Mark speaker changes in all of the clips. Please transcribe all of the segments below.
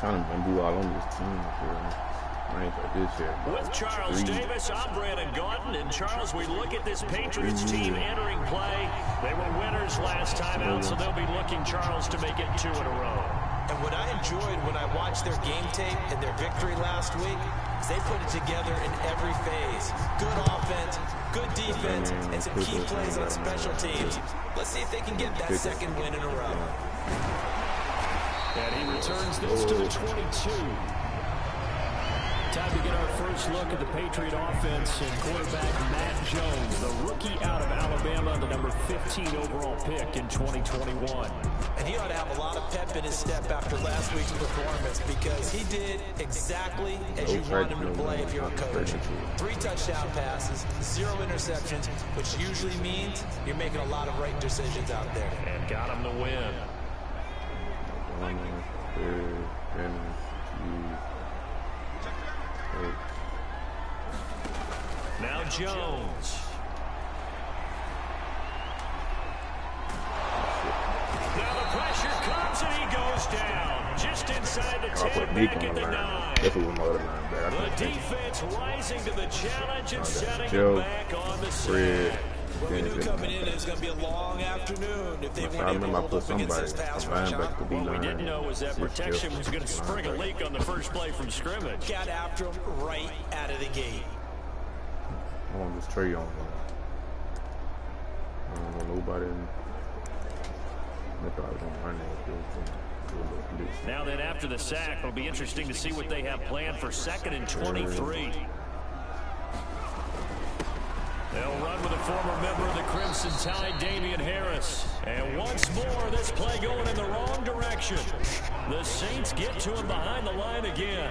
Speaker 1: trying to do all on this team. I ain't got this here.
Speaker 2: With Charles Davis, I'm Brandon Gaudin. And Charles, we look at this Patriots team entering play. They were winners last time out, so they'll be looking, Charles, to make it 2 in a row.
Speaker 3: And what I enjoyed when I watched their game tape and their victory last week is they put it together in every phase. Good offense, good defense, and some key plays on special teams. Let's see if they can get that second win in a row.
Speaker 2: And he returns this to the 22. Time to get our first look at the Patriot offense and quarterback Matt Jones, the rookie out of Alabama, the number 15 overall pick in 2021.
Speaker 3: And he ought to have a lot of pep in his step after last week's performance because he did exactly as you want him to play if you're a coach. 3 touchdown passes, 0 interceptions, which usually means you're making a lot of right decisions out there.
Speaker 2: And got him to win. Now Jones. Now the pressure comes and he goes down. Just inside the 10, back at the 9. The defense rising to the challenge and setting him back on the set.
Speaker 3: Well, we knew coming in it was going to be a long afternoon if they weren't able to hold up against this pass rush.
Speaker 2: What we didn't know was that protection was going to spring a leak on the first play from scrimmage.
Speaker 3: Got after him right out of the gate.
Speaker 1: I want this tree on. I don't know nobody.
Speaker 2: Now then, after the sack, it'll be interesting to see what they have planned for 2nd and 23. They'll run with a former member of the Crimson Tide, Damian Harris. And once more, this play going in the wrong direction. The Saints get to him behind the line again.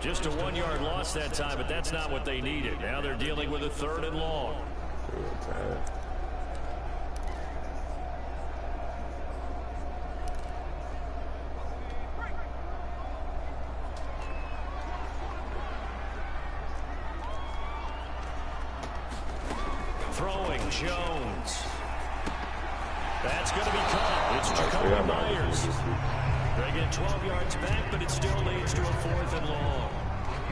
Speaker 2: Just a 1-yard loss that time, but that's not what they needed. Now they're dealing with a 3rd and long. Throwing Jones. That's going to be caught. It's Jacoby Myers. They get 12 yards back, but it still leads to a 4th and long.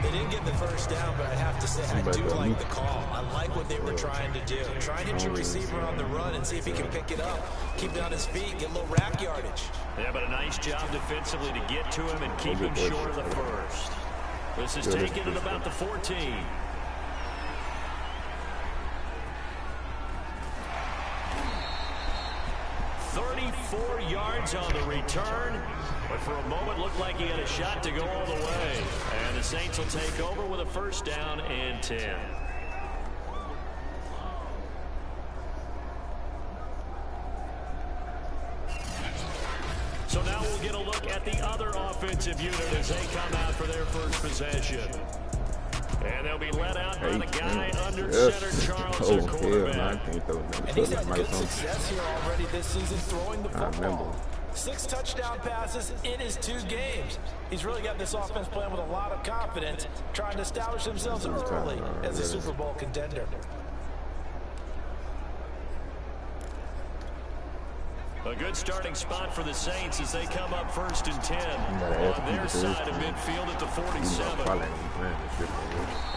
Speaker 3: They didn't get the first down, but I have to say I do like the call. I like what they were trying to do. Try and hit your receiver on the run and see if he can pick it up. Keep it on his feet, get a little rack yardage.
Speaker 2: Yeah, but a nice job defensively to get to him and keep him short of the first. This is taken at about the 14. 34 yards on the return, but for a moment looked like he had a shot to go all the way. And the Saints will take over with a 1st down and 10. So now we'll get a look at the other offensive unit as they come out for their first possession. And they'll be let out by the guy under center, Charles, their quarterback.
Speaker 3: And he's had good success here already this season throwing the football. 6 touchdown passes in his 2 games. He's really got this offense playing with a lot of confidence, trying to establish themselves early as a Super Bowl contender.
Speaker 2: A good starting spot for the Saints as they come up 1st and 10 on their side of midfield at the 47.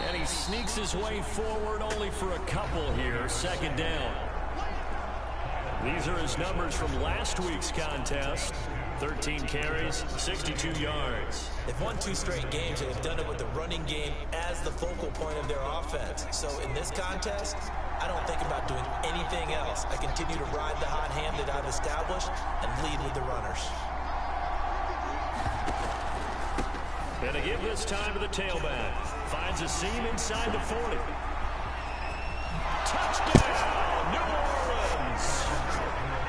Speaker 2: And he sneaks his way forward only for a couple here, 2nd down. These are his numbers from last week's contest. 13 carries, 62 yards.
Speaker 3: They've won 2 straight games, and they've done it with the running game as the focal point of their offense. So in this contest, I don't think about doing anything else. I continue to ride the hot hand that I've established and lead with the runners.
Speaker 2: And a give this time to the tailback. Finds a seam inside the 40. Touchdown, New Orleans.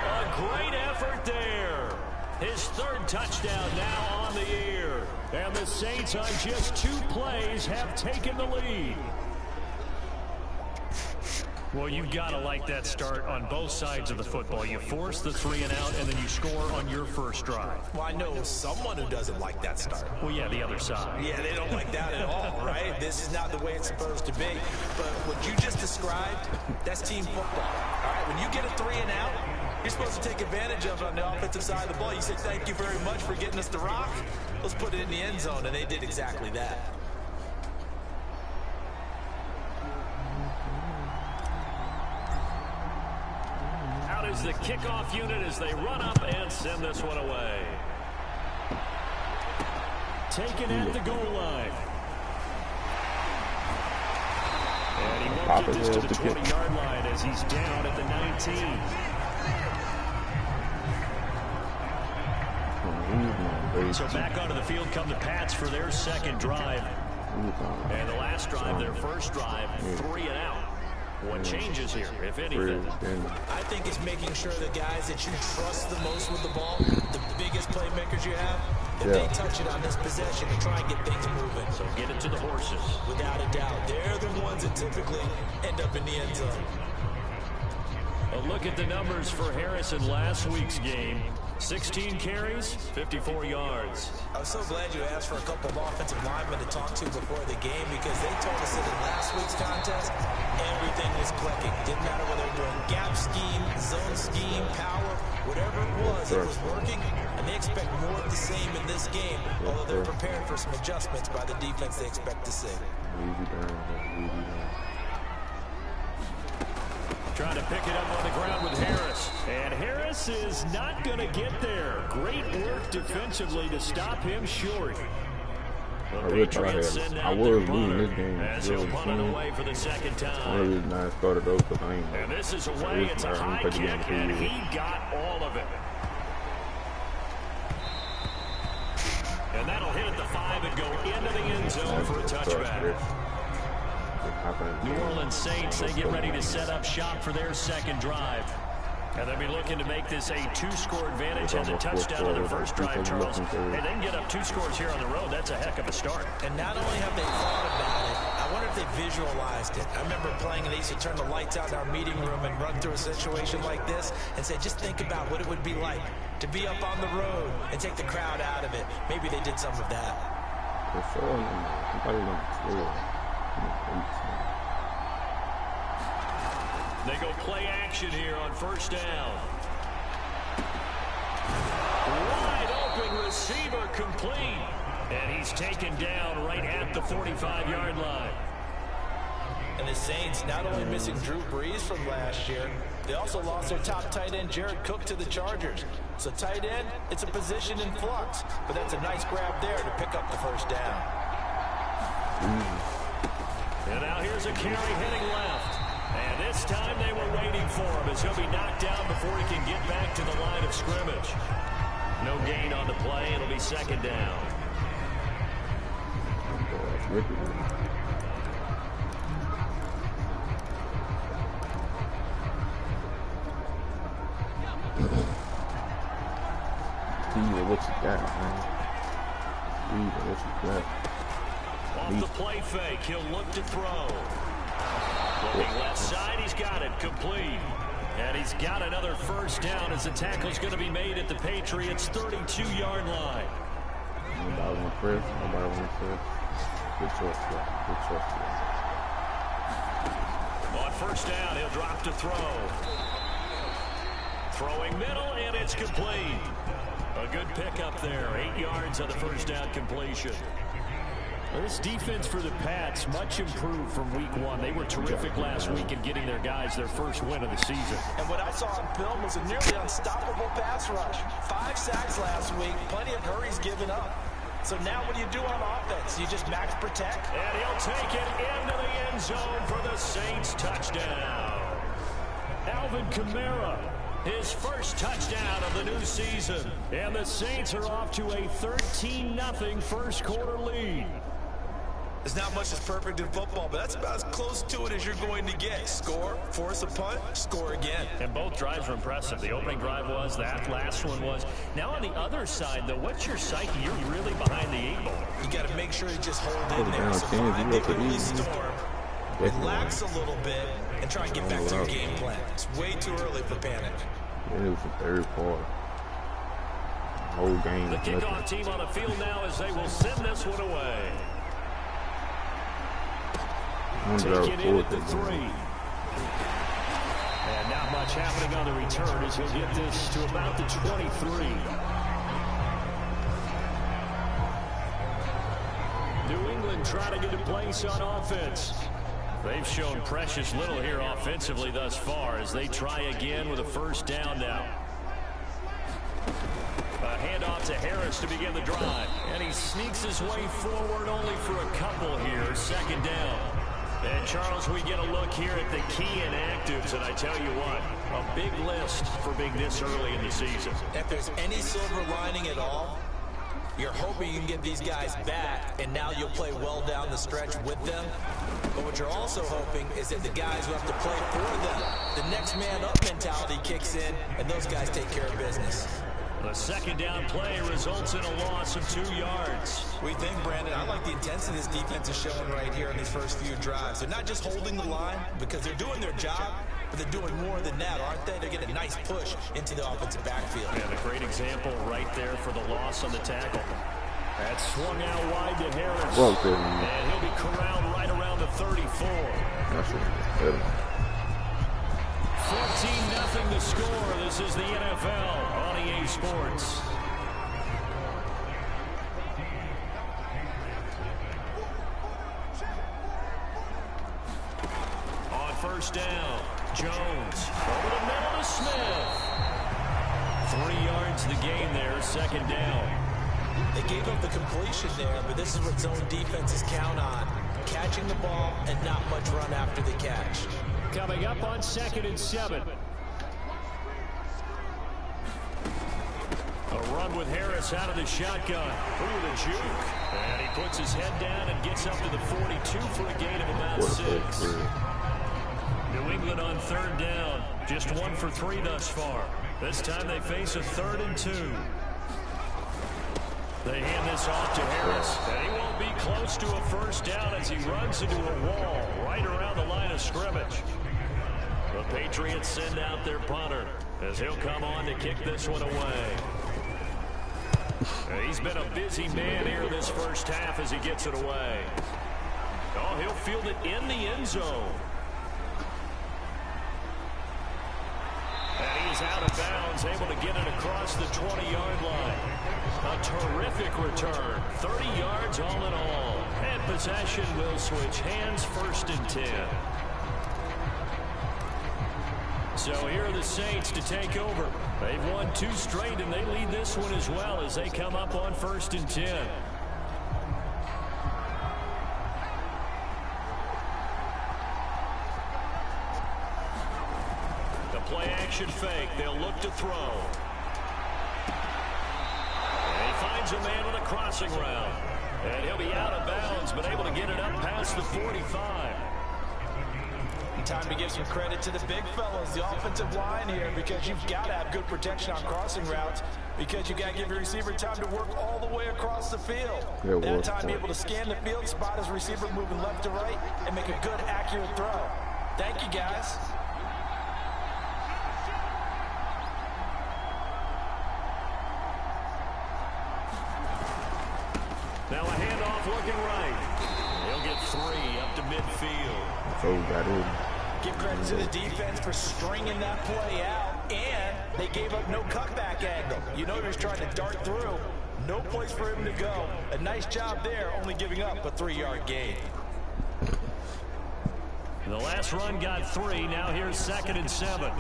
Speaker 2: A great effort there. His 3rd touchdown now on the year. And the Saints on just 2 plays have taken the lead. Well, you've got to like that start on both sides of the football. You force the 3 and out, and then you score on your first drive.
Speaker 3: Well, I know someone who doesn't like that start.
Speaker 2: Well, yeah, the other side.
Speaker 3: Yeah, they don't like that at all, right? This is not the way it's supposed to be. But what you just described, that's team football. All right, when you get a 3 and out, You're supposed to take advantage of it on the offensive side of the ball. You say, thank you very much for getting us the rock. Let's put it in the end zone, and they did exactly that.
Speaker 2: Out is the kickoff unit as they run up and send this one away. Taken at the goal line. And he won't get this to the 20-yard line as he's down at the 19. So back onto the field come the Pats for their second drive. And the last drive, their first drive, 3 and out. What changes here, if anything?
Speaker 3: I think it's making sure the guys that you trust the most with the ball, the biggest playmakers you have, if they touch it on this possession and try and get things moving.
Speaker 2: So get it to the horses.
Speaker 3: Without a doubt. They're the ones that typically end up in the end zone.
Speaker 2: A look at the numbers for Harris in last week's game. 16 carries, 54 yards.
Speaker 3: I was so glad you asked for a couple of offensive linemen to talk to before the game because they told us that in last week's contest, everything was clicking. Didn't matter whether they were doing gap scheme, zone scheme, power, whatever it was working. And they expect more of the same in this game, although they're prepared for some adjustments by the defense they expect to see.
Speaker 2: Trying to pick it up on the ground with Harris. And Harris is not going to get there. Great work defensively to stop him short.
Speaker 1: I will try Harris. I was losing this game.
Speaker 2: As he'll punt it away for the second time.
Speaker 1: One reason I started over because I ain't.
Speaker 2: And this is away. It's a high kick, and he got all of it. And that'll hit at the 5 and go into the end zone for a touchback. New Orleans Saints, they get ready to set up shop for their second drive. And they'll be looking to make this a 2-score advantage. Had the touchdown on their first drive, Charles. Hey, they can get up 2 scores here on the road. That's a heck of a start.
Speaker 3: And not only have they thought about it, I wonder if they visualized it. I remember playing and they used to turn the lights out in our meeting room and run through a situation like this and say, just think about what it would be like to be up on the road and take the crowd out of it. Maybe they did some of that.
Speaker 2: They go play action here on first down. Wide open receiver complete. And he's taken down right at the 45-yard line.
Speaker 3: And the Saints not only missing Drew Brees from last year, they also lost their top tight end, Jared Cook, to the Chargers. So tight end, it's a position in flux. But that's a nice grab there to pick up the first down.
Speaker 2: And now here's a carry heading left. And this time they were waiting for him as he'll be knocked down before he can get back to the line of scrimmage. No gain on the play. It'll be second down.
Speaker 1: What you got, man? What you got?
Speaker 2: Off the play fake, he'll look to throw. Looking left side, he's got it, complete. And he's got another first down as the tackle's going to be made at the Patriots' 32-yard line.
Speaker 1: Nobody wants press. Nobody wants press. Good choice, good choice.
Speaker 2: On first down, he'll drop to throw. Throwing middle, and it's complete. A good pickup there. 8 yards on the first down completion. This defense for the Pats, much improved from week 1. They were terrific last week in getting their guys their first win of the season.
Speaker 3: And what I saw on film was a nearly unstoppable pass rush. 5 sacks last week, plenty of hurries given up. So now what do you do on offense? You just max protect?
Speaker 2: And he'll take it into the end zone for the Saints touchdown. Alvin Kamara, his first touchdown of the new season. And the Saints are off to a 13-0 first quarter lead.
Speaker 3: There's not much that's perfect in football, but that's about as close to it as you're going to get. Score, force a punt, score again.
Speaker 2: And both drives were impressive. The opening drive was, that last one was. Now on the other side, though, what's your psyche? You're really behind the 8 ball.
Speaker 3: You got to make sure you just hold in there. Survive the early storm, relax a little bit, and try and get back to your game plan. It's way too early for panic.
Speaker 1: It was the third quarter. Whole game.
Speaker 2: The kickoff team on the field now as they will send this one away. Taken in at the 3. And And not much happening on the return as he'll get this to about the 23. New England trying to get a place on offense. They've shown precious little here offensively thus far as they try again with a first down now. A handoff to Harris to begin the drive. And he sneaks his way forward only for a couple here. Second down. And, Charles, we get a look here at the key inactives. And I tell you what, a big list for being this early in the season.
Speaker 3: If there's any silver lining at all, you're hoping you can get these guys back, and now you'll play well down the stretch with them. But what you're also hoping is that the guys who have to play for them, the next man up mentality kicks in, and those guys take care of business.
Speaker 2: The second down play results in a loss of 2 yards.
Speaker 3: We think, Brandon, I like the intensity this defense is showing right here in these first few drives. They're not just holding the line because they're doing their job, but they're doing more than that, aren't they? They're getting a nice push into the offensive backfield.
Speaker 2: And a great example right there for the loss on the tackle. That swung out wide to Harris. And he'll be corralled right around the 34. 14-0 the score. This is the NFL on EA Sports. On first down, Jones over the middle to Smith. 3 yards the gain there, second down.
Speaker 3: They gave up the completion there, but this is what zone defenses count on. Catching the ball and not much run after the catch.
Speaker 2: Coming up on 2nd and 7. A run with Harris out of the shotgun. Ooh, the juke. And he puts his head down and gets up to the 42 for a gain of about 6. New England on third down. Just 1 for 3 thus far. This time they face a 3rd and 2. They hand this off to Harris, and he won't be close to a first down as he runs into a wall right around the line of scrimmage. The Patriots send out their punter as he'll come on to kick this one away. And he's been a busy man here this first half as he gets it away. Oh, he'll field it in the end zone. And he's out of bounds, able to get it across the 20-yard line. A terrific return, 30 yards all in all. And possession will switch hands, 1st and 10. So here are the Saints to take over. They've won 2 straight, and they lead this one as well as they come up on 1st and 10. The play action fake. They'll look to throw. And he finds a man with a crossing route. And he'll be out of bounds, but able to get it up past the 45.
Speaker 3: Time to give some credit to the big fellas, the offensive line here, because you've got to have good protection on crossing routes, because you got to give your receiver time to work all the way across the field. That time, be able to scan the field, spot his receiver moving left to right, and make a good, accurate throw. Thank you, guys.
Speaker 2: Now a handoff looking right. He'll get 3 up to midfield.
Speaker 1: So got it.
Speaker 3: Give credit to the defense for stringing that play out, and they gave up no cutback angle. You know he was trying to dart through. No place for him to go. A nice job there, only giving up a 3-yard gain.
Speaker 2: The last run got 3. Now here's 2nd and 7.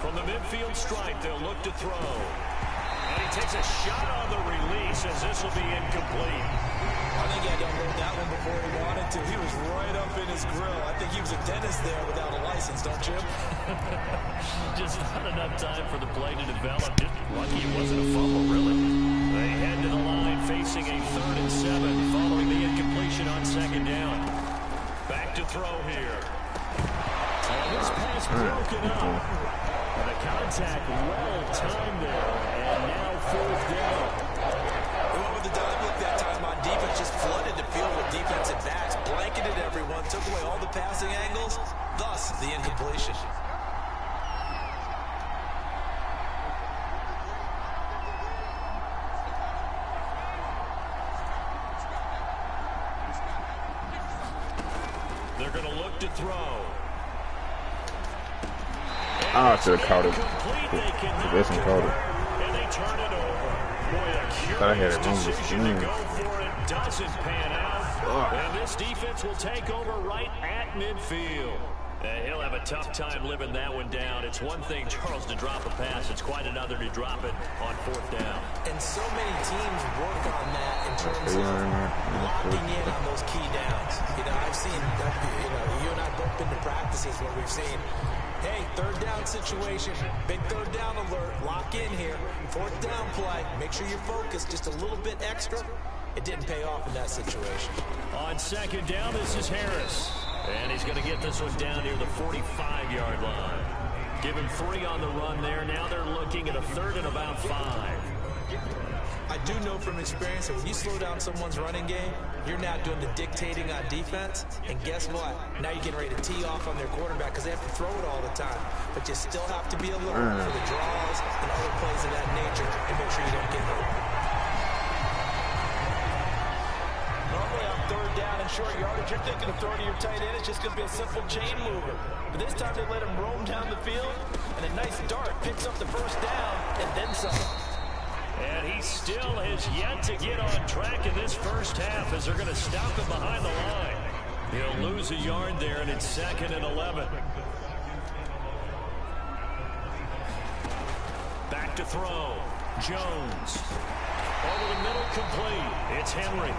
Speaker 2: From the midfield stripe, they'll look to throw. And he takes a shot on the release as this will be incomplete.
Speaker 3: I think he had to unload that one before he wanted to. He was right up in his grill. I think he was a dentist there without a license, don't you?
Speaker 2: Just not enough time for the play to develop. Just lucky it wasn't a fumble, really. They head to the line facing a 3rd and 7 following the incompletion on 2nd down. Back to throw here. And this pass broken up. And the contact well timed there. And now 4th down.
Speaker 3: Whoever the dime looked that time on defense just flooded the field with defensive backs, blanketed everyone, took away all the passing angles, thus the incompletion.
Speaker 2: They're they're going to look to throw.
Speaker 1: I should have caught it. I guess I caught it.
Speaker 2: And they turn it over. Boy, a
Speaker 1: I had
Speaker 2: curious
Speaker 1: it on the
Speaker 2: decision to
Speaker 1: screen.
Speaker 2: go for it. Doesn't pan out. And this defense will take over right at midfield. He'll have a tough time living that one down. It's one thing, Charles, to drop a pass. It's quite another to drop it on 4th down.
Speaker 3: And so many teams work on that in terms of locking in on those key downs. You know, I've seen, you and I both been to practices where we've seen, hey, 3rd down situation, big 3rd down alert, lock in here, 4th down play, make sure you're focused just a little bit extra. It didn't pay off in that situation.
Speaker 2: On 2nd down, this is Harris. And he's going to get this one down near the 45-yard line. Give him 3 on the run there. Now they're looking at a 3rd and about 5.
Speaker 3: I do know from experience that when you slow down someone's running game, you're now doing the dictating on defense. And guess what? Now you're getting ready to tee off on their quarterback because they have to throw it all the time. But you still have to be alert for the draws and other plays of that nature and make sure you don't get hurt. Normally on 3rd down and short yardage, you're thinking of throwing to your tight end. It's just going to be a simple chain mover. But this time they let him roam down the field, and a nice dart picks up the 1st down and then some.
Speaker 2: And he still has yet to get on track in this 1st half as they're going to stop him behind the line. He'll lose a yard there, and it's 2nd and 11. Back to throw. Jones. Over the middle, complete. It's Henry.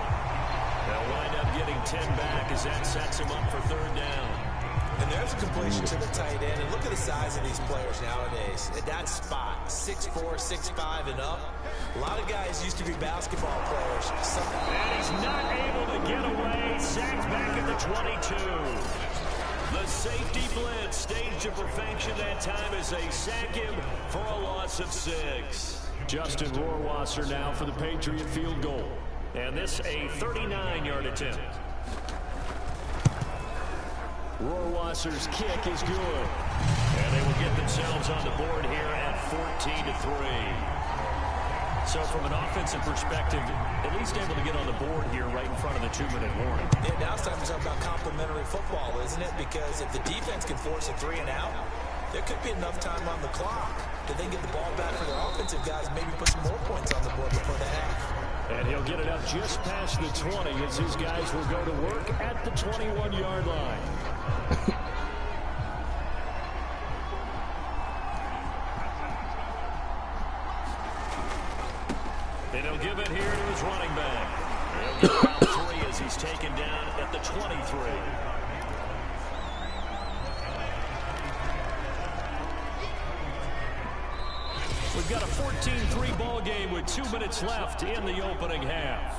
Speaker 2: They'll wind up getting 10 back as that sets him up for 3rd down.
Speaker 3: And there's a completion to the tight end. And look at the size of these players nowadays. At that spot, 6'4", 6'5", and up. A lot of guys used to be basketball players.
Speaker 2: And he's not able to get away. Sacked back at the 22. The safety blitz staged to perfection that time as they sack him for a loss of 6. Justin Rohrwasser now for the Patriot field goal. And this a 39-yard attempt. Rohrwasser's kick is good. And they will get themselves on the board here at 14-3. So from an offensive perspective, at least able to get on the board here right in front of the 2-minute warning.
Speaker 3: Yeah, now it's time to talk about complementary football, isn't it? Because if the defense can force a 3 and out, there could be enough time on the clock that they get the ball back for their offensive guys, maybe put some more points on the board before the half.
Speaker 2: And he'll get it up just past the 20 as his guys will go to work at the 21-yard line. And he'll give it here to his running back. He'll get about 3 as he's taken down at the 23. We've got a 14-3 ball game with 2 minutes left in the opening half.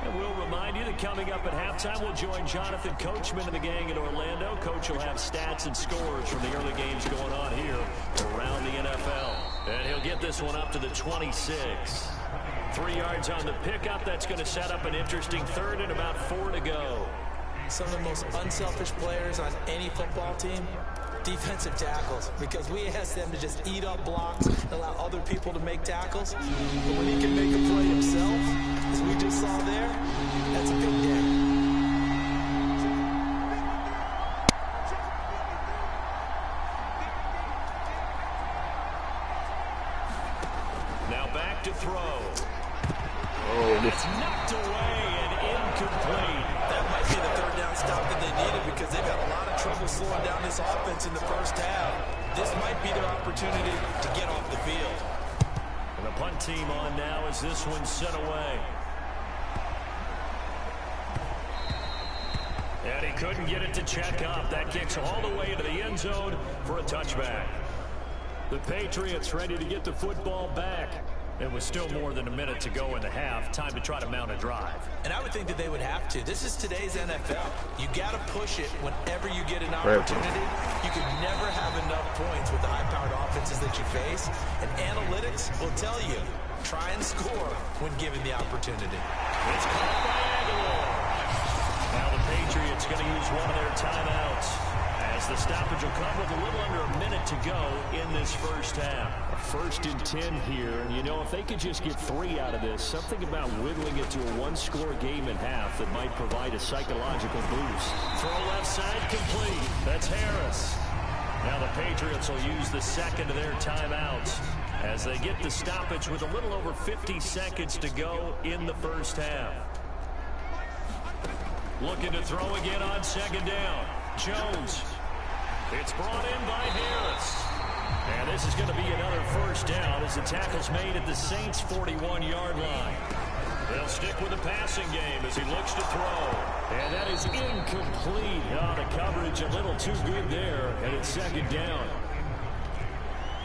Speaker 2: And we'll remind you that coming up at halftime, we'll join Jonathan Coachman and the gang in Orlando. Coach will have stats and scores from the early games going on here around the NFL. And he'll get this one up to the 26. 3 yards on the pickup. That's going to set up an interesting 3rd and about 4 to go.
Speaker 3: Some of the most unselfish players on any football team, defensive tackles, because we ask them to just eat up blocks and allow other people to make tackles. But when he can make a play himself, as we just saw there, that's a big day.
Speaker 2: To throw.
Speaker 1: Oh,
Speaker 2: it's knocked away and incomplete.
Speaker 3: That might be the 3rd down stop that they needed because they've got a lot of trouble slowing down this offense in the 1st half. This might be their opportunity to get off the field.
Speaker 2: And the punt team on now as this one's sent away. And he couldn't get it to check up. That kicks all the way into the end zone for a touchback. The Patriots ready to get the football back. It was still more than a minute to go in the half. Time to try to mount a drive.
Speaker 3: And I would think that they would have to. This is today's NFL. You got to push it whenever you get an opportunity. You can never have enough points with the high-powered offenses that you face. And analytics will tell you, try and score when given the opportunity.
Speaker 2: It's caught by Aguilar. Now the Patriots going to use one of their timeouts as As the stoppage will come with a little under a minute to go in this first half. A 1st and 10 here. And, you know, if they could just get 3 out of this, something about whittling it to a 1-score game at half that might provide a psychological boost. Throw left side complete. That's Harris. Now the Patriots will use the second of their timeouts as they get the stoppage with a little over 50 seconds to go in the first half. Looking to throw again on 2nd down. Jones. It's brought in by Harris. And this is going to be another 1st down as the tackle's made at the Saints' 41-yard line. They'll stick with the passing game as he looks to throw. And that is incomplete. Oh, the coverage a little too good there, and it's 2nd down.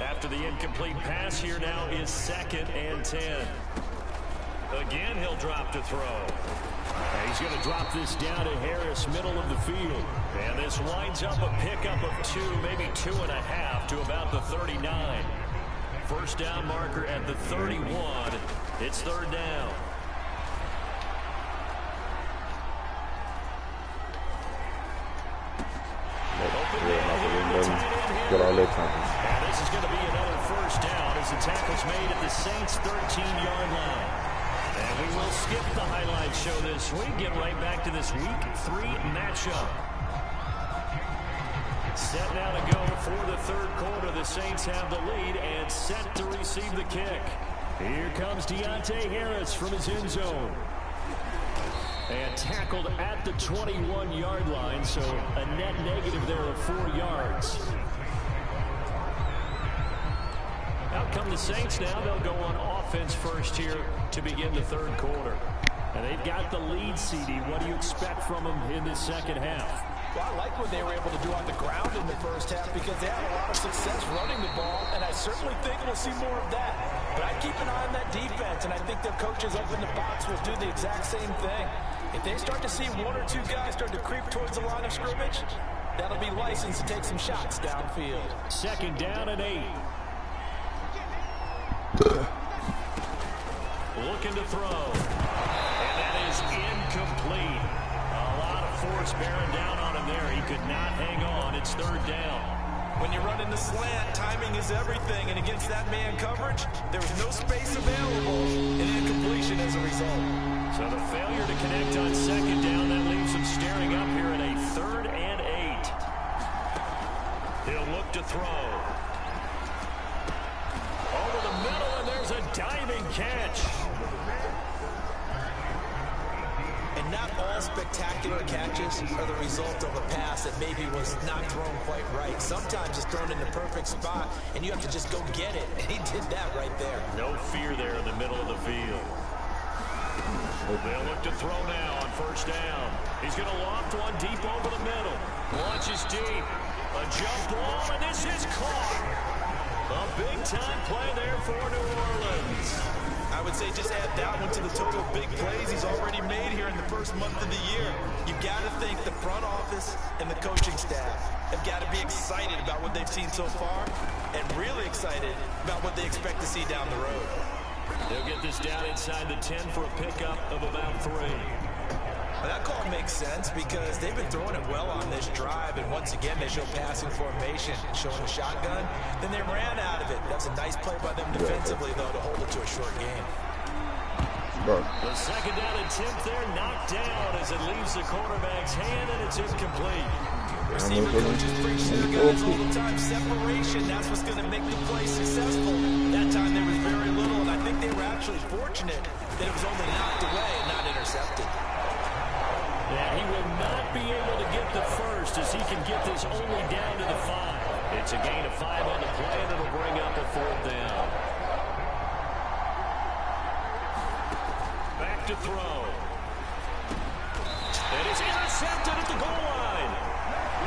Speaker 2: After the incomplete pass, here now is 2nd and 10. Again, he'll drop to throw. And he's going to drop this down to Harris, middle of the field. And this winds up a pickup of 2, maybe 2.5 to about the 39. 1st down marker at the 31. It's 3rd down.
Speaker 1: And
Speaker 2: this is going to be another 1st down as the tackle's made at the Saints' 13-yard line. And we will skip the highlight show this week. Get right back to this Week 3 matchup. Set now to go for the 3rd quarter. The Saints have the lead and set to receive the kick. Here comes Deontay Harris from his end zone. And tackled at the 21-yard line, so a net negative there of 4 yards. Out come the Saints now. They'll go on offense first here to begin the 3rd quarter. And they've got the lead, CD. What do you expect from them in this 2nd half?
Speaker 3: Well, I like what they were able to do on the ground in the 1st half because they had a lot of success running the ball, and I certainly think we'll see more of that. But I keep an eye on that defense, and I think their coaches up in the box will do the exact same thing. If they start to see 1 or 2 guys start to creep towards the line of scrimmage, that'll be license to take some shots downfield.
Speaker 2: 2nd down and 8. Looking to throw. And that is incomplete. A lot of force bearing down on him there. He could not hang on. It's 3rd down.
Speaker 3: When you run in the slant, timing is everything. And against that man coverage, there was no space available. And incompletion as a result.
Speaker 2: So the failure to connect on 2nd down, that leaves him staring up here at a 3rd and 8. He'll look to throw. Over the middle, and there's a diving catch.
Speaker 3: And not all spectacular catches are the result of a pass that maybe was not thrown quite right. Sometimes it's thrown in the perfect spot, and you have to just go get it. And he did that right there.
Speaker 2: No fear there in the middle of the field. They'll look to throw now on 1st down. He's going to loft one deep over the middle. Launches deep. A jump ball, and this is caught. A big-time play there for New Orleans.
Speaker 3: I would say just add that one to the total of big plays he's already made here in the 1st month of the year. You've got to think the front office and the coaching staff have got to be excited about what they've seen so far and really excited about what they expect to see down the road.
Speaker 2: They'll get this down inside the 10 for a pickup of about 3.
Speaker 3: Well, that call makes sense because they've been throwing it well on this drive, and once again they show passing formation, showing the shotgun. Then they ran out of it. That's a nice play by them defensively, though, to hold it to a short game.
Speaker 2: The 2nd down attempt there knocked down as it leaves the quarterback's hand, and it's incomplete.
Speaker 3: Receiver coaches preach to the guys all the time. Separation, that's what's going to make the play successful. That time there was very little, and I think they were actually fortunate that it was only knocked away and not intercepted.
Speaker 2: Yeah, he will not be able to get the first as he can get this only down to the 5. It's a gain of 5 on the play, and it'll bring up a 4th down. Back to throw. And it's intercepted at the goal line.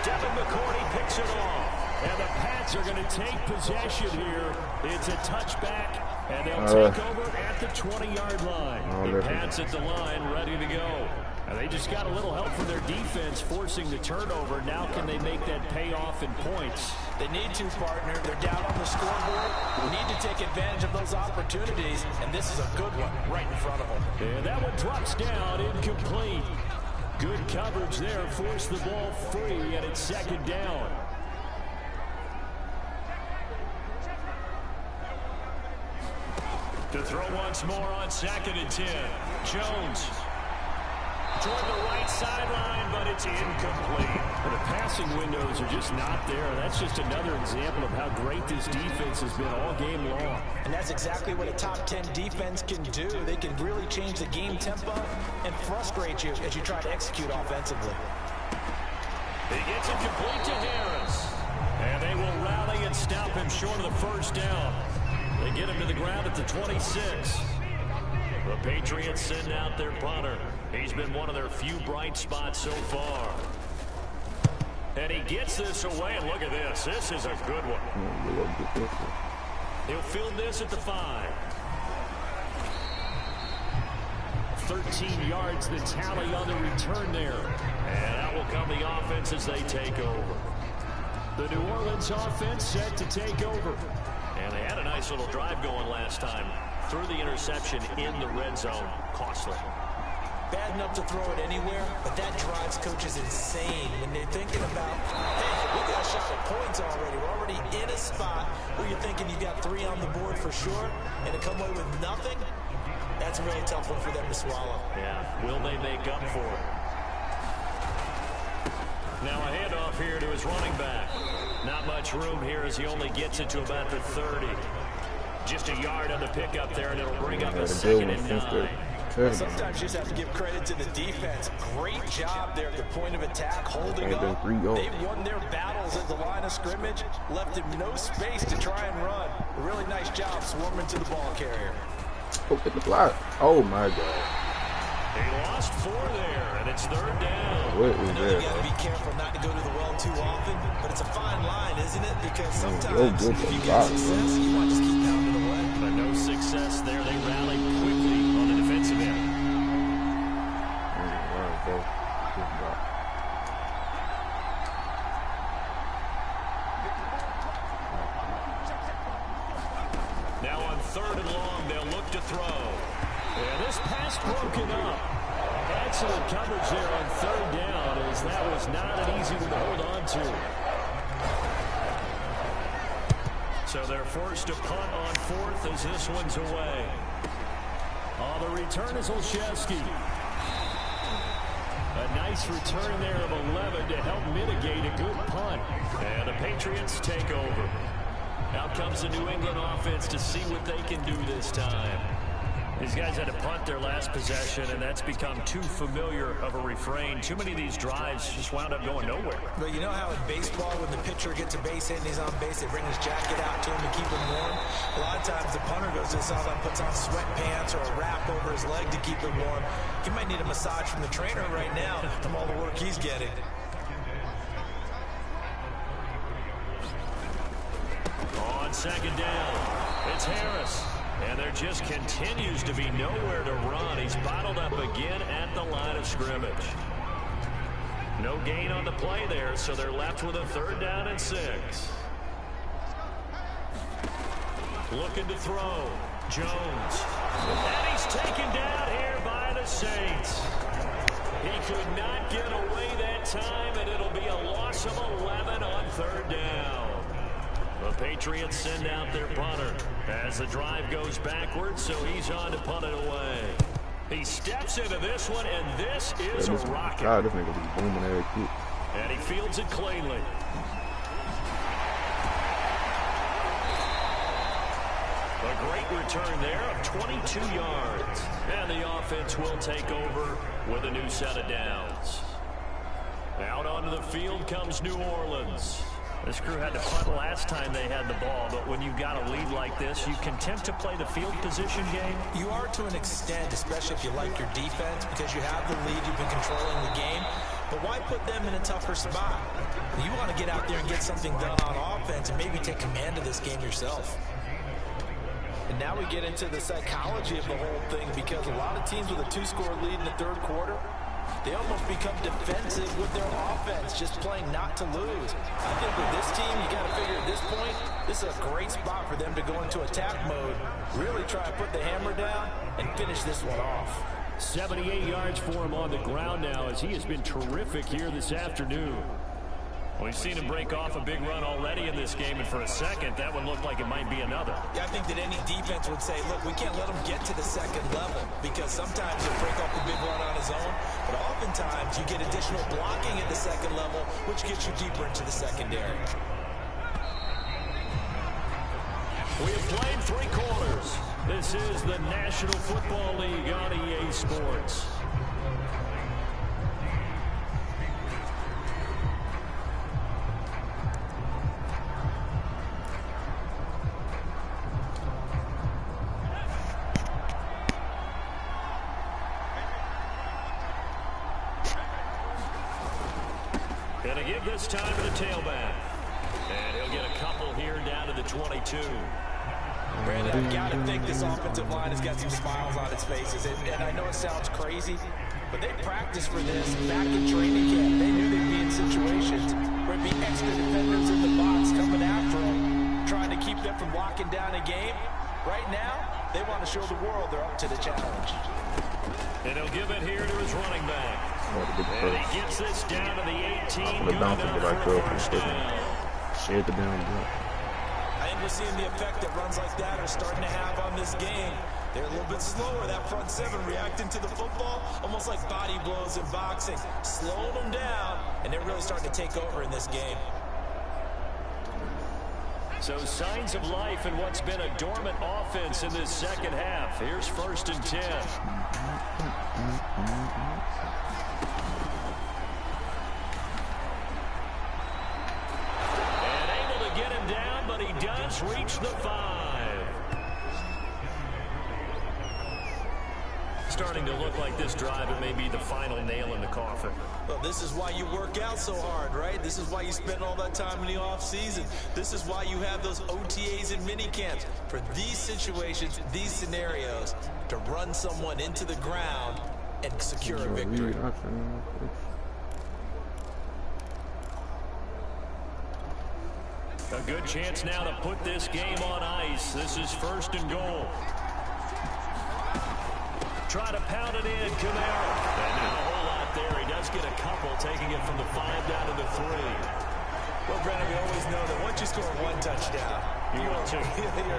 Speaker 2: Devin McCourty picks it off. And the Pats are going to take possession here. It's a touchback, and they'll take over at the 20-yard line. The Pats at the line, ready to go. And they just got a little help from their defense forcing the turnover. Now can they make that pay off in points?
Speaker 3: They need to, partner. They're down on the scoreboard. They need to take advantage of those opportunities, and this is a good one right in front of them.
Speaker 2: And that one drops down, incomplete. Good coverage there. Forced the ball free, and it's second down. To throw once more on 2nd and 10. Jones toward the right sideline, but it's incomplete. But the passing windows are just not there. That's just another example of how great this defense has been all game long.
Speaker 3: And that's exactly what a top 10 defense can do. They can really change the game tempo and frustrate you as you try to execute offensively.
Speaker 2: He gets it complete to Harris. And they will rally and stop him short of the first down. They get him to the ground at the 26. The Patriots send out their punter. He's been one of their few bright spots so far. And he gets this away, and look at this. This is a good one. He'll field this at the 5. 13 yards the tally on the return there. And out will come the offense as they take over. The New Orleans offense set to take over. And they had a nice little drive going last time. Threw the interception in the red zone. Costly.
Speaker 3: Bad enough to throw it anywhere, but that drives coaches insane when they're thinking about, hey, we got a shot at points already. We're already in a spot where you're thinking you got 3 on the board for sure, and to come away with nothing, that's a really tough one for them to swallow.
Speaker 2: Yeah, will they make up for it? Now a handoff here to his running back. Not much room here as he only gets it to about the 30. Just a yard on the pickup there, and it'll bring up a 2nd and 9.
Speaker 3: Sometimes you just have to give credit to the defense. Great job there at the point of attack, holding up. They won their battles at the line of scrimmage, left him no space to try and run. A really nice job swarming to the ball carrier.
Speaker 1: Open the block. Oh my God.
Speaker 2: He lost 4 there, and it's 3rd down.
Speaker 1: What is
Speaker 3: I know
Speaker 1: that?
Speaker 3: you got to be careful not to go to the well too often, but it's a fine line, isn't it? Because sometimes if you get success, you might just keep pounding away.
Speaker 2: But no success there. They rallied quickly on the defensive end. Now on 3rd and long, they'll look to throw. And this pass broken up. Excellent coverage there on 3rd down, as that was not an easy one to hold on to. So they're forced to punt on 4th as this one's away. On the return is Olszewski. A nice return there of 11 to help mitigate a good punt. And the Patriots take over. Out comes the New England offense to see what they can do this time. These guys had to punt their last possession, and that's become too familiar of a refrain. Too many of these drives just wound up going nowhere.
Speaker 3: But you know how in baseball, when the pitcher gets a base hit and he's on base, they bring his jacket out to him to keep him warm? A lot of times the punter goes to the sideline, puts on sweatpants or a wrap over his leg to keep him warm. He might need a massage from the trainer right now from all the work he's getting.
Speaker 2: On 2nd down, it's Harris. And there just continues to be nowhere to run. He's bottled up again at the line of scrimmage. No gain on the play there, so they're left with a 3rd down and 6. Looking to throw. Jones. And he's taken down here by the Saints. He could not get away that time, and it'll be a loss of 11 on 3rd down. The Patriots send out their punter as the drive goes backwards, so he's on to punt it away. He steps into this one, and this is a rocket.
Speaker 1: God, this nigga be booming every kick.
Speaker 2: And he fields it cleanly. A great return there of 22 yards. And the offense will take over with a new set of downs. Out onto the field comes New Orleans. This crew had to punt last time they had the ball, but when you've got a lead like this, you can tend to play the field position game.
Speaker 3: You are to an extent, especially if you like your defense, because you have the lead, you've been controlling the game. But why put them in a tougher spot? You want to get out there and get something done on offense and maybe take command of this game yourself. And now we get into the psychology of the whole thing, because a lot of teams with a 2-score lead in the 3rd quarter, they almost become defensive with their offense, just playing not to lose. I think with this team, you got to figure at this point, this is a great spot for them to go into attack mode, really try to put the hammer down and finish this one off.
Speaker 2: 78 yards for him on the ground now, as he has been terrific here this afternoon. We've seen him break off a big run already in this game, and for a second, that one looked like it might be another.
Speaker 3: Yeah, I think that any defense would say, look, we can't let him get to the second level, because sometimes he'll break off a big run on his own, but oftentimes you get additional blocking at the second level, which gets you deeper into the secondary.
Speaker 2: We have played 3 quarters. This is the National Football League on EA Sports. Gonna give this time to the tailback. And he'll get a couple here down to the 22.
Speaker 3: Brandon, I've got to think this offensive line has got some smiles on its faces. And I know it sounds crazy, but they practiced for this back in training camp. They knew they'd be in situations where it'd be extra defenders in the box coming after them, trying to keep them from locking down a game. Right now, they want to show the world they're up to the challenge.
Speaker 2: And he'll give it here to his running back. And he gets this down to the 18.
Speaker 1: The bounce will get for a first down. Share the down.
Speaker 3: I think we're seeing the effect that runs like that are starting to have on this game. They're a little bit slower, that front seven reacting to the football, almost like body blows in boxing, slowing them down, and they're really starting to take over in this game.
Speaker 2: So signs of life in what's been a dormant offense in this second half. Here's 1st and 10. And able to get him down, but he does reach the 5. Starting to look like this drive, it may be the final nail in the coffin.
Speaker 3: Well, this is why you work out so hard, right? This is why you spend all that time in the offseason. This is why you have those OTAs and mini camps. For these situations, these scenarios, to run someone into the ground and secure a victory.
Speaker 2: A good chance now to put this game on ice. This is 1st and goal. Try to pound it in, Camaro. And not a whole lot there. He does get a couple, taking it from the 5 down to the 3.
Speaker 3: Well, Brandon, we always know that once you score 1 touchdown, you're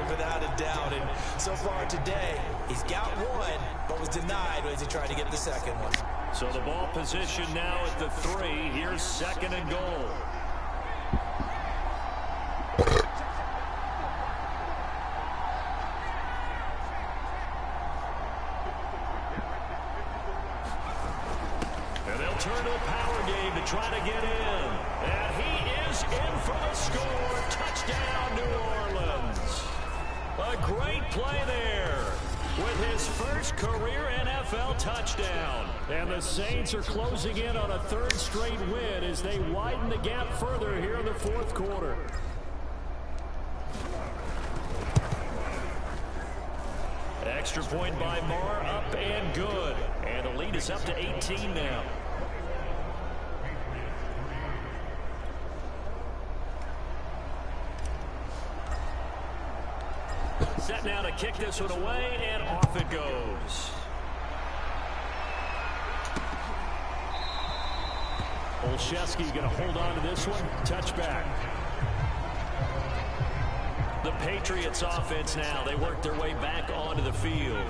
Speaker 3: without a doubt. And so far today, he's got 1, but was denied as he tried to get the second one.
Speaker 2: So the ball position now at the 3. Here's 2nd and goal. Turn to a power game to try to get in. And he is in for the score. Touchdown, New Orleans. A great play there with his first career NFL touchdown. And the Saints are closing in on a 3rd straight win as they widen the gap further here in the 4th quarter. Extra point by Marr, up and good. And the lead is up to 18 now. Set now to kick this one away, and off it goes. Olszewski going to hold on to this one. Touchback. The Patriots offense now. They worked their way back onto the field.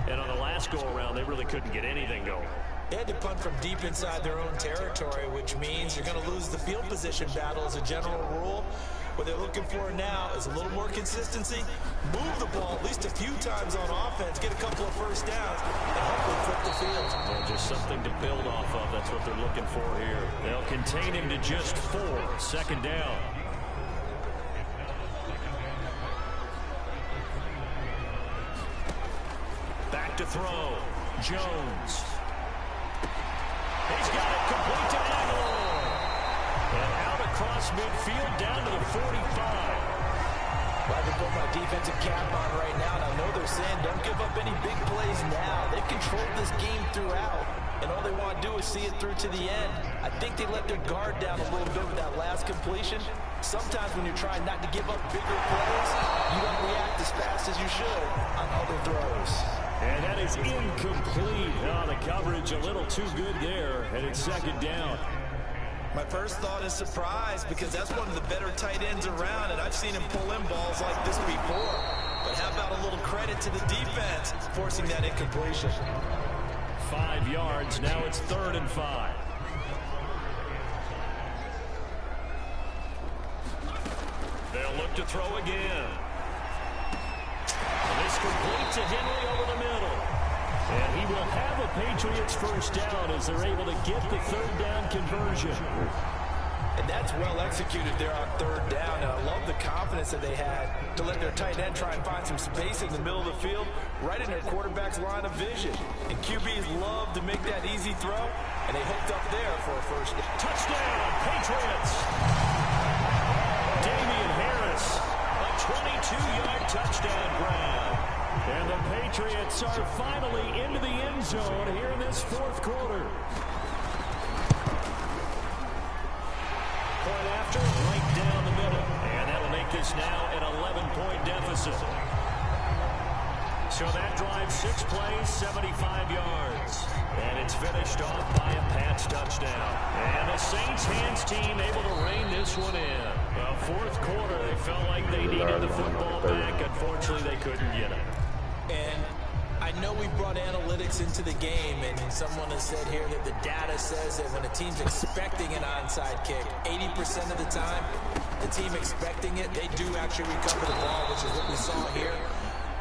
Speaker 2: And on the last go-around, they really couldn't get anything going.
Speaker 3: They had to punt from deep inside their own territory, which means you're going to lose the field position battle as a general rule. What they're looking for now is a little more consistency, move the ball at least a few times on offense, get a couple of first downs, and hopefully flip the field.
Speaker 2: Yeah, just something to build off of. That's what they're looking for here. They'll contain him to just 4. 2nd down. Back to throw. Jones. He's got it complete to Aguilar. And out across midfield down to the 45.
Speaker 3: I can put my defensive cap on right now, and I know they're saying don't give up any big plays now. They've controlled this game throughout, and all they want to do is see it through to the end. I think they let their guard down a little bit with that last completion. Sometimes when you're trying not to give up bigger plays, you don't react as fast as you should on other throws.
Speaker 2: And that is incomplete. Oh, the coverage a little too good there, and it's second down.
Speaker 3: My first thought is surprise, because that's one of the better tight ends around, and I've seen him pull in balls like this before. But how about a little credit to the defense forcing that incompletion?
Speaker 2: 5 yards. Now it's 3rd and 5. They'll look to throw again. And this complete to Henry over the middle. And he will have a Patriots first down as they're able to get the 3rd down conversion.
Speaker 3: And that's well executed there on 3rd down. And I love the confidence that they had to let their tight end try and find some space in the middle of the field, right in their quarterback's line of vision. And QBs love to make that easy throw, and they hooked up there for a first down.
Speaker 2: Touchdown, Patriots! Damian Harris, a 22-yard touchdown grab. And the Patriots are finally into the end zone here in this 4th quarter. Point after, right down the middle. And that'll make this now an 11-point deficit. So that drive 6 plays, 75 yards. And it's finished off by a Pats touchdown. And the Saints hands team able to rein this one in. Well, 4th quarter, they felt like they needed the football back. Unfortunately, they couldn't get it.
Speaker 3: And I know we brought analytics into the game, and someone has said here that the data says that when a team's expecting an onside kick, 80% of the time, the team expecting it, they do actually recover the ball, which is what we saw here.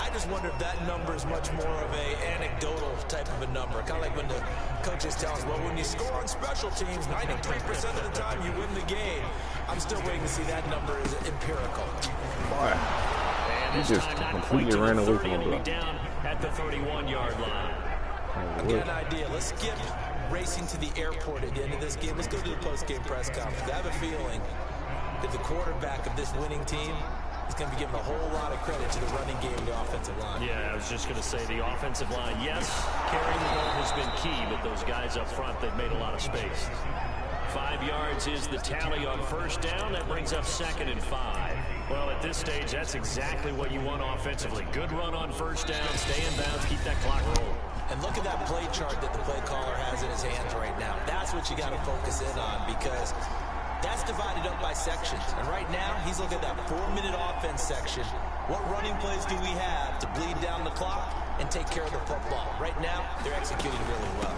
Speaker 3: I just wonder if that number is much more of a anecdotal type of a number. Kind of like when the coaches tell us, well, when you score on special teams, 93% of the time you win the game. I'm still waiting to see that number is empirical.
Speaker 1: Boy. He just completely ran away from him.
Speaker 2: Down at the 31-yard line.
Speaker 3: I've got an idea. Let's skip racing to the airport at the end of this game. Let's go to the post-game press conference. I have a feeling that the quarterback of this winning team is going to be given a whole lot of credit to the running game and the offensive line.
Speaker 2: Yeah, I was just going to say the offensive line, yes, carrying the ball has been key, but those guys up front, they've made a lot of space. 5 yards is the tally on 1st down. That brings up 2nd and 5. Well, at this stage, that's exactly what you want offensively. Good run on 1st down, stay in bounds, keep that clock rolling.
Speaker 3: And look at that play chart that the play caller has in his hands right now. That's what you got to focus in on, because that's divided up by sections. And right now, he's looking at that 4-minute offense section. What running plays do we have to bleed down the clock and take care of the football? Right now, they're executing really well.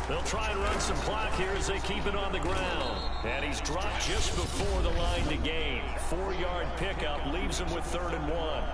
Speaker 2: They'll try and run some clock here as they keep it on the ground. And he's dropped just before the line to gain. 4-yard pickup leaves him with 3rd and 1.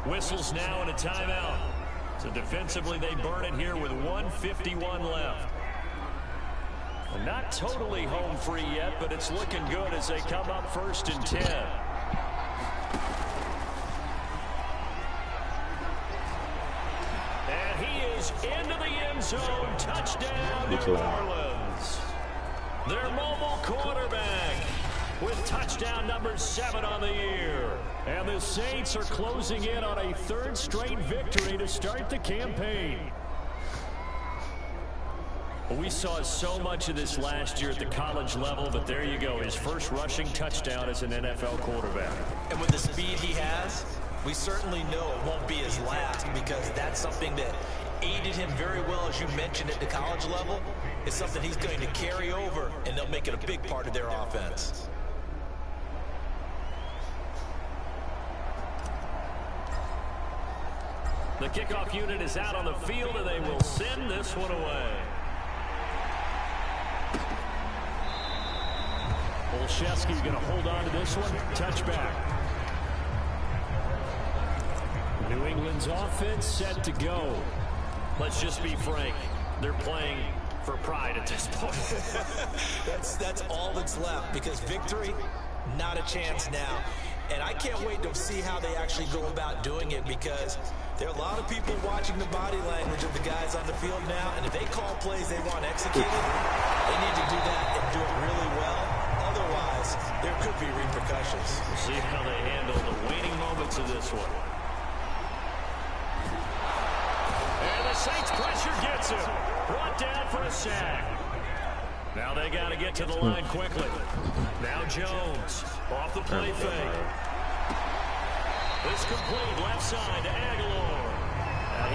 Speaker 2: Whistles now and a timeout. So defensively, they burn it here with 1:51 left. Well, not totally home free yet, but it's looking good as they come up 1st and 10. And he is into the end zone. Touchdown, New Orleans. Their mobile quarterback with touchdown number 7 on the year. And the Saints are closing in on a 3rd straight victory to start the campaign. We saw so much of this last year at the college level, but there you go, his first rushing touchdown as an NFL quarterback.
Speaker 3: And with the speed he has, we certainly know it won't be his last, because that's something that aided him very well, as you mentioned, at the college level. It's something he's going to carry over, and they'll make it a big part of their offense.
Speaker 2: The kickoff unit is out on the field, and they will send this one away. Olszewski's going to hold on to this one. Touchback. New England's offense set to go. Let's just be frank. They're playing for pride at this point.
Speaker 3: That's all that's left, because victory, not a chance now. And I can't wait to see how they actually go about doing it, because There are a lot of people watching the body language of the guys on the field now, and if they call plays they want executed, they need to do that and do it really well. Otherwise, there could be repercussions.
Speaker 2: We'll see how they handle the waning moments of this one. And the Saints pressure gets him. Brought down for a sack. Now they got to get to the line quickly. Now Jones off the play fake. This complete left side to Aguilar.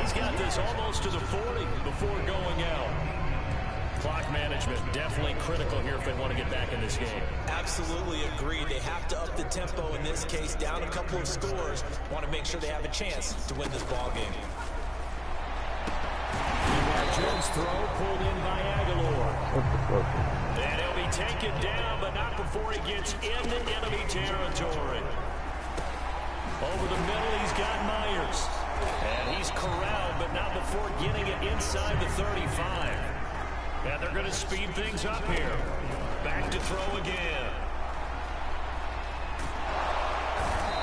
Speaker 2: He's got this almost to the 40 before going out. Clock management definitely critical here if they want to get back in this game.
Speaker 3: Absolutely agreed. They have to up the tempo in this case, down a couple of scores. Want to make sure they have a chance to win this ball game.
Speaker 2: Jones throw pulled in by Aguilar. And he'll be taken down, but not before he gets into enemy territory. Over the middle, he's got Myers. And he's corralled, but not before getting it inside the 35. And they're going to speed things up here. Back to throw again.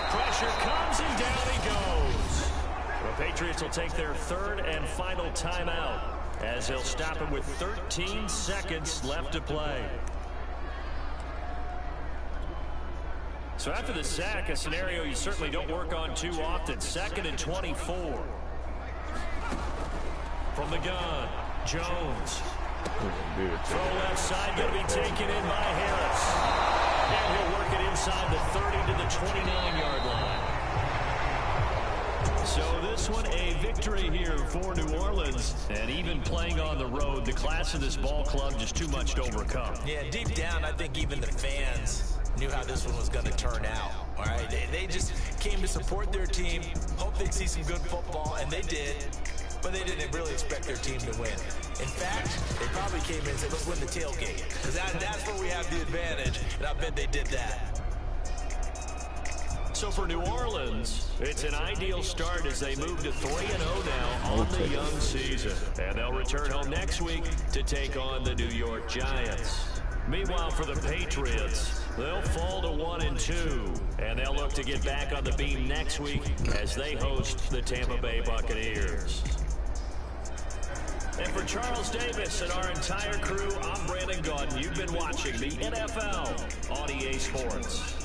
Speaker 2: Pressure comes, and down he goes. The Patriots will take their third and final timeout, as they'll stop it with 13 seconds left to play. So after the sack, a scenario you certainly don't work on too often. 2nd and 24. From the gun, Jones. Throw left side, going to be taken in by Harris. And he'll work it inside the 30 to the 29-yard line. So this one a victory here for New Orleans. And even playing on the road, the class of this ball club just too much to overcome.
Speaker 3: Yeah, deep down, I think even the fans knew how this one was going to turn out. All right, they just came to support their team, hope they'd see some good football, and they did. But they didn't really expect their team to win. In fact, they probably came in and said, let's win the tailgate. Because that's where we have the advantage, and I bet they did that.
Speaker 2: So for New Orleans, it's an ideal start as they move to 3-0 now on the young season. And they'll return home next week to take on the New York Giants. Meanwhile, for the Patriots, they'll fall to 1-2, and they'll look to get back on the beam next week as they host the Tampa Bay Buccaneers. And for Charles Davis and our entire crew, I'm Brandon Gautin. You've been watching the NFL on EA Sports.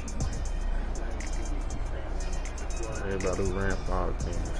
Speaker 1: Everybody ran 5 teams,